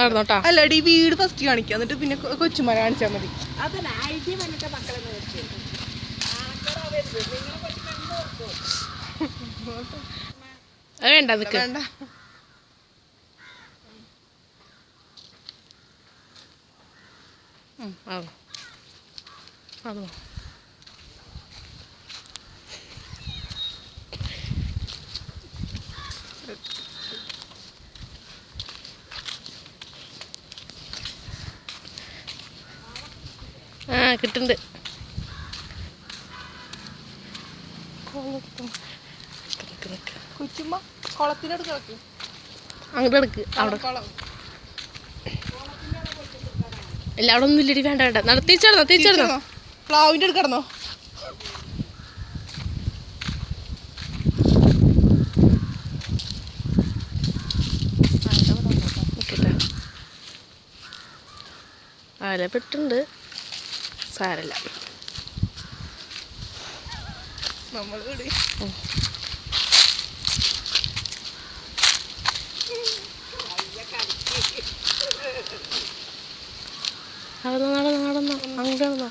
നടന്നോട്ടാ അല്ലടി വീട് ഫസ്റ്റ് കാണിക്കാം എന്നിട്ട് പിന്നെ കൊച്ചുമര കാണിച്ചാൽ മതി. അത് വേണ്ട വേണ്ട. അതോ കിട്ടുന്നുണ്ട്. കൊച്ചുമ്മ കുളത്തിനടുത്ത് കിടക്കും. അങ്ങോട്ട് എടുക്ക്. അവിടെ ഇല്ല, അവിടെ ഒന്നും ഇല്ലടി. വേണ്ട വേണ്ട. തിരിച്ചടന്നോ. പ്ലാവിൻ്റെ അടുത്ത് കിടന്നോ. പെട്ടുണ്ട്. സാരല്ല. നമ്മൾ നടന്നോ. അങ്ങോട്ട് നടന്നോ.